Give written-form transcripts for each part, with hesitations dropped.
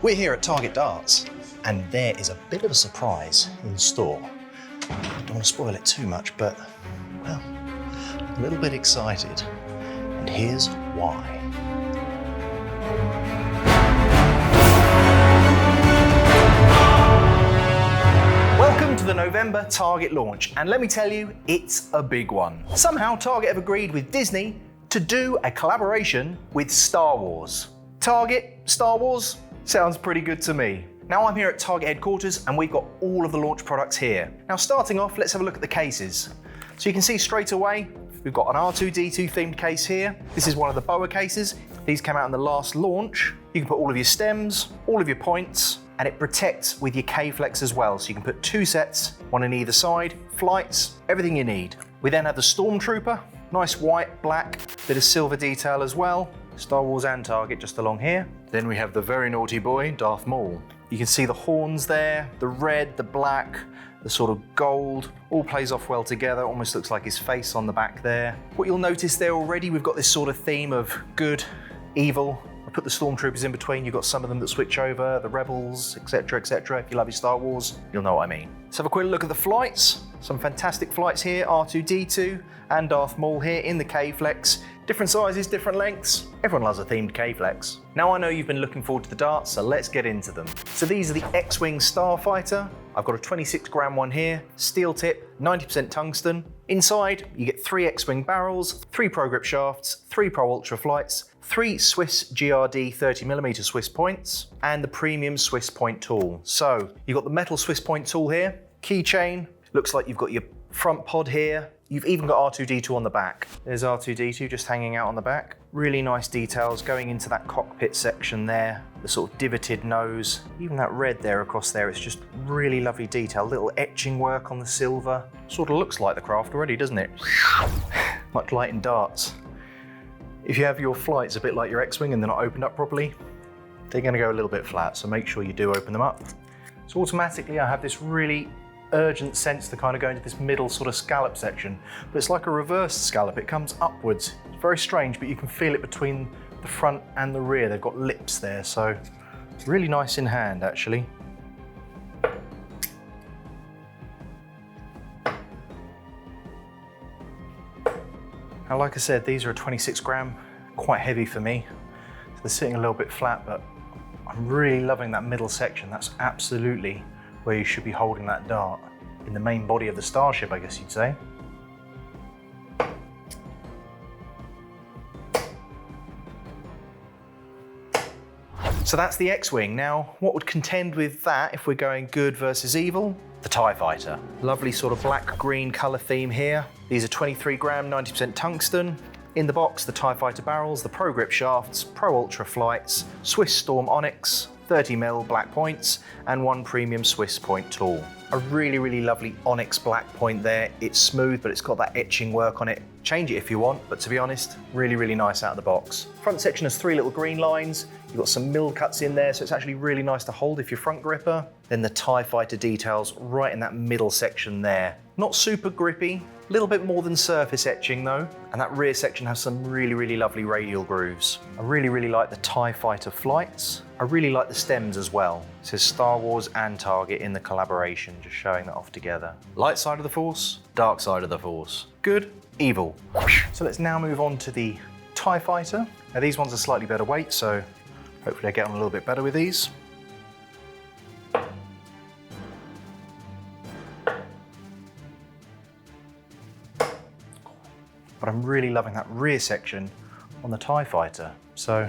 We're here at Target Darts, and there is a bit of a surprise in store. I don't want to spoil it too much, but, well, I'm a little bit excited. And here's why. Welcome to the November Target launch, and let me tell you, it's a big one. Somehow Target have agreed with Disney to do a collaboration with Star Wars. Target, Star Wars? Sounds pretty good to me. Now I'm here at Target headquarters and we've got all of the launch products here. Now starting off, let's have a look at the cases. So you can see straight away, we've got an R2-D2 themed case here. This is one of the BOA cases. These came out in the last launch. You can put all of your stems, all of your points, and it protects with your K-Flex as well. So you can put 2 sets, one on either side, flights, everything you need. We then have the Stormtrooper, nice white, black, bit of silver detail as well. Star Wars and Target just along here. Then we have the very naughty boy, Darth Maul. You can see the horns there, the red, the black, the sort of gold, all plays off well together, almost looks like his face on the back there. What you'll notice there already, we've got this sort of theme of good, evil. I put the Stormtroopers in between, you've got some of them that switch over, the Rebels, etc, etc. If you love your Star Wars, you'll know what I mean. Let's have a quick look at the flights. Some fantastic flights here, R2-D2 and Darth Maul here in the K-Flex. Different sizes, different lengths. Everyone loves a themed K-Flex. Now I know you've been looking forward to the darts, so let's get into them. So these are the X-Wing Starfighter. I've got a 26-gram one here, steel tip, 90% tungsten. Inside, you get 3 X-Wing barrels, 3 Pro Grip shafts, 3 Pro Ultra flights, 3 Swiss GRD 30mm Swiss points, and the premium Swiss point tool. So you've got the metal Swiss point tool here, keychain, looks like you've got your front pod here. You've even got R2-D2 on the back. There's R2-D2 just hanging out on the back. Really nice details going into that cockpit section there. The sort of divoted nose. Even that red there across there, it's just really lovely detail. Little etching work on the silver. Sort of looks like the craft already, doesn't it? Much like in darts. If you have your flights a bit like your X-Wing and they're not opened up properly, they're gonna go a little bit flat, so make sure you do open them up. So automatically I have this really urgent sense to kind of go into this middle sort of scallop section, but it's like a reversed scallop. It comes upwards. It's very strange, but you can feel it between the front and the rear. They've got lips there, so really nice in hand actually. Now, like I said, these are a 26-gram, quite heavy for me. So they're sitting a little bit flat, but I'm really loving that middle section. That's absolutely where you should be holding that dart, in the main body of the starship, I guess you'd say. So that's the X-Wing. Now, what would contend with that if we're going good versus evil? The TIE Fighter. Lovely sort of black-green color theme here. These are 23-gram, 90% tungsten. In the box, the TIE Fighter barrels, the Pro Grip shafts, Pro Ultra flights, Swiss Storm Onyx, 30mm black points, and 1 premium Swiss point tool. A really, really lovely onyx black point there. It's smooth, but it's got that etching work on it. Change it if you want, but to be honest, really, really nice out of the box. Front section has 3 little green lines. You've got some mill cuts in there, so it's actually really nice to hold if you're front gripper. Then the TIE Fighter details right in that middle section there. Not super grippy, a little bit more than surface etching though. And that rear section has some really, really lovely radial grooves. I really, really like the TIE Fighter flights. I really like the stems as well. It says Star Wars and Target in the collaboration, just showing that off together. Light side of the Force, dark side of the Force. Good, evil. So let's now move on to the TIE Fighter. Now these ones are slightly better weight, so hopefully I get on a little bit better with these. But I'm really loving that rear section on the TIE Fighter. So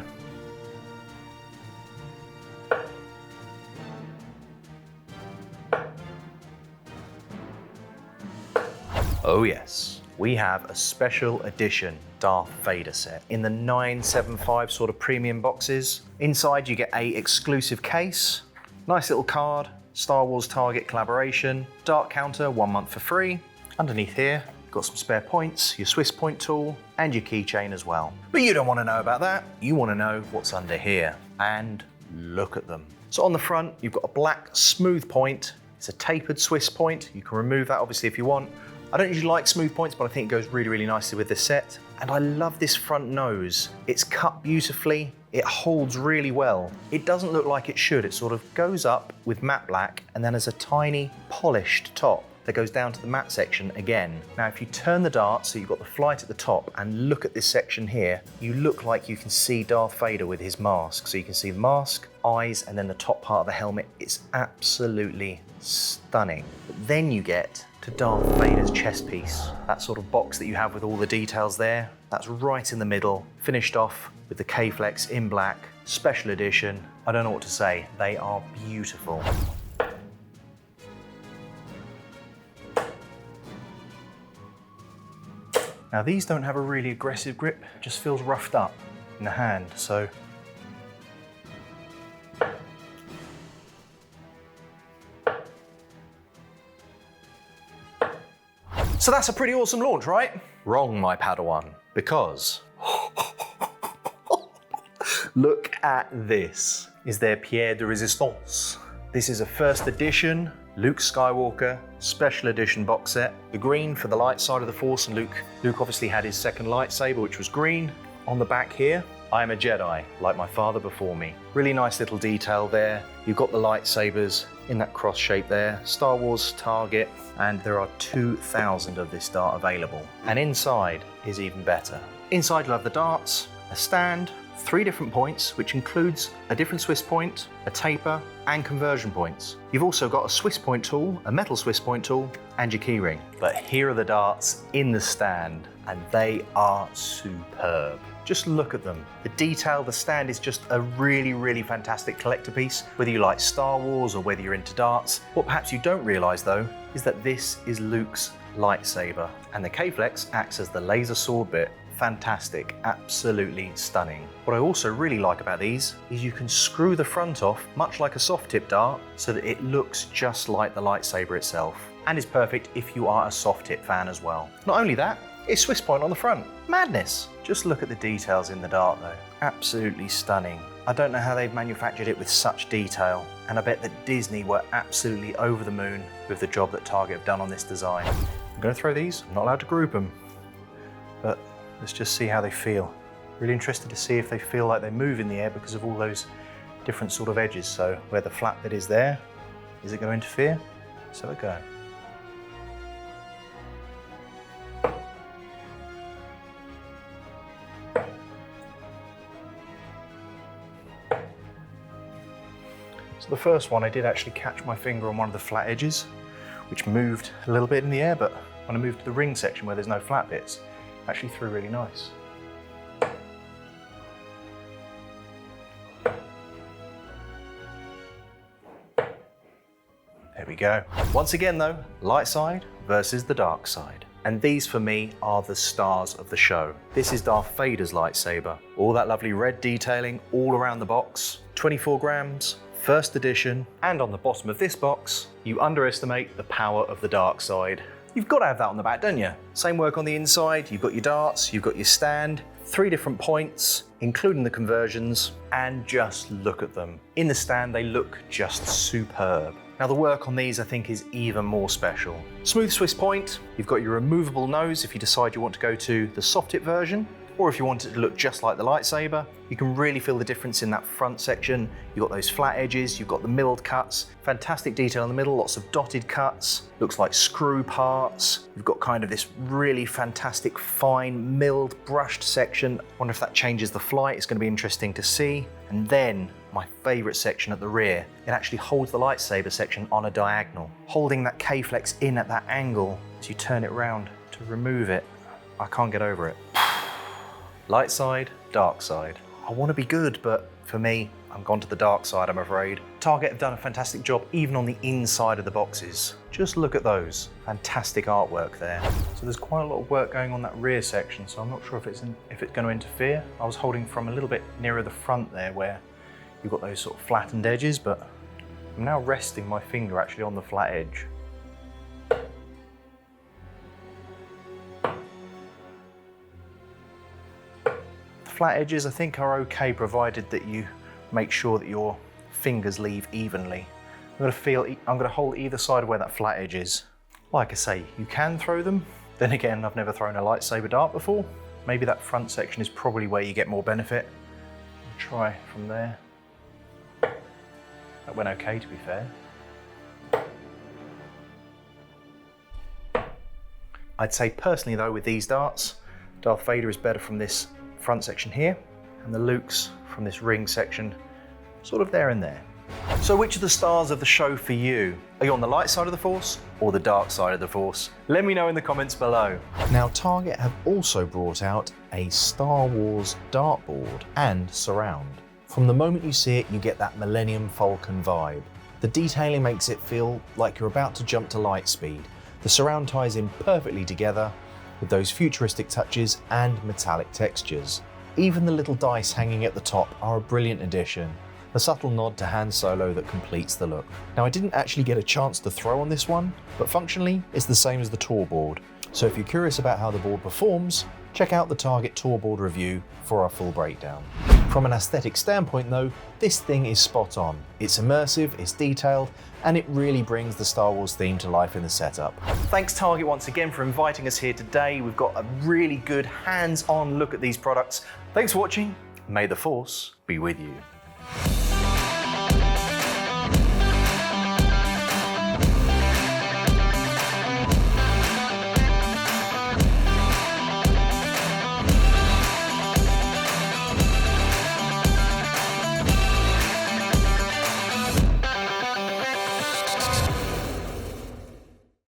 oh yes, we have a special edition Darth Vader set in the 975 sort of premium boxes. Inside you get a exclusive case, nice little card, Star Wars Target collaboration, dart counter, 1 month for free. Underneath here, you've got some spare points, your Swiss point tool, and your keychain as well. But you don't want to know about that. You want to know what's under here. And look at them. So on the front, you've got a black smooth point. It's a tapered Swiss point. You can remove that obviously if you want. I don't usually like smooth points, but I think it goes really, really nicely with this set. And I love this front nose. It's cut beautifully. It holds really well. It doesn't look like it should. It sort of goes up with matte black and then there's a tiny polished top that goes down to the matte section again. Now, if you turn the dart so you've got the flight at the top and look at this section here, you look like you can see Darth Vader with his mask. So you can see the mask, eyes, and then the top part of the helmet. It's absolutely stunning. But then you get to Darth Vader's chest piece. That sort of box that you have with all the details there. That's right in the middle, finished off with the K-Flex in black, special edition. I don't know what to say, they are beautiful. Now these don't have a really aggressive grip, it just feels roughed up in the hand, so. So that's a pretty awesome launch, right? Wrong, my Padawan, because look at this. Is there Pierre de Resistance? This is a first edition Luke Skywalker special edition box set. The green for the light side of the Force, and Luke obviously had his second lightsaber, which was green. On the back here, I am a Jedi, like my father before me. Really nice little detail there. You've got the lightsabers in that cross shape there, Star Wars target, and there are 2,000 of this dart available. And inside is even better. Inside you'll have the darts, a stand, 3 different points, which includes a different Swiss point, a taper, and conversion points. You've also got a Swiss point tool, a metal Swiss point tool, and your keyring. But here are the darts in the stand, and they are superb. Just look at them. The detail, the stand is just a really, really fantastic collector piece, whether you like Star Wars or whether you're into darts. What perhaps you don't realize though, is that this is Luke's lightsaber, and the K-Flex acts as the laser sword bit. Fantastic, absolutely stunning. What I also really like about these is you can screw the front off, much like a soft tip dart, so that it looks just like the lightsaber itself, and is perfect if you are a soft tip fan as well. Not only that, it's Swiss point on the front. Madness. Just look at the details in the dart though. Absolutely stunning. I don't know how they've manufactured it with such detail, and I bet that Disney were absolutely over the moon with the job that Target have done on this design. I'm going to throw these. I'm not allowed to group them, but let's just see how they feel. Really interested to see if they feel like they move in the air because of all those different sort of edges. So where the flat bit is there, is it going to interfere? Let's have a go. So the first one, I did actually catch my finger on one of the flat edges, which moved a little bit in the air, but when I moved to the ring section where there's no flat bits, actually threw really nice. There we go. Once again though, light side versus the dark side. And these for me are the stars of the show. This is Darth Vader's lightsaber. All that lovely red detailing all around the box. 24 grams, first edition. And on the bottom of this box, you underestimate the power of the dark side. You've got to have that on the back, don't you? Same work on the inside. You've got your darts, you've got your stand, 3 different points, including the conversions, and just look at them. In the stand, they look just superb. Now the work on these I think is even more special. Smooth Swiss point, you've got your removable nose if you decide you want to go to the soft tip version, or if you want it to look just like the lightsaber. You can really feel the difference in that front section. You've got those flat edges, you've got the milled cuts, fantastic detail in the middle, lots of dotted cuts, looks like screw parts. You've got kind of this really fantastic fine milled brushed section. Wonder if that changes the flight, it's going to be interesting to see. And then my favorite section at the rear, it actually holds the lightsaber section on a diagonal, holding that K-Flex in at that angle as you turn it around to remove it. I can't get over it. Light side, dark side. I want to be good, but for me, I'm gone to the dark side, I'm afraid. Target have done a fantastic job even on the inside of the boxes. Just look at those. Fantastic artwork there. So there's quite a lot of work going on that rear section, so I'm not sure if it's going to interfere. I was holding from a little bit nearer the front there where you've got those sort of flattened edges, but I'm now resting my finger actually on the flat edge. Flat edges I think are okay provided that you make sure that your fingers leave evenly. I'm going to hold either side of where that flat edge is. Like I say, you can throw them. Then again, I've never thrown a lightsaber dart before. Maybe that front section is probably where you get more benefit. I'll try from there. That went okay, to be fair. I'd say personally though, with these darts, Darth Vader is better from this front section here, and the Luke's from this ring section, sort of there and there. So which are the stars of the show for you? Are you on the light side of the Force or the dark side of the Force? Let me know in the comments below. Now Target have also brought out a Star Wars dartboard and surround. From the moment you see it, you get that Millennium Falcon vibe. The detailing makes it feel like you're about to jump to light speed. The surround ties in perfectly together with those futuristic touches and metallic textures. Even the little dice hanging at the top are a brilliant addition, a subtle nod to Han Solo that completes the look. Now I didn't actually get a chance to throw on this one, but functionally it's the same as the tour board. So if you're curious about how the board performs, check out the Target tour board review for our full breakdown. From an aesthetic standpoint though, this thing is spot on. It's immersive, it's detailed, and it really brings the Star Wars theme to life in the setup. Thanks Target once again for inviting us here today. We've got a really good hands-on look at these products. Thanks for watching. May the Force be with you.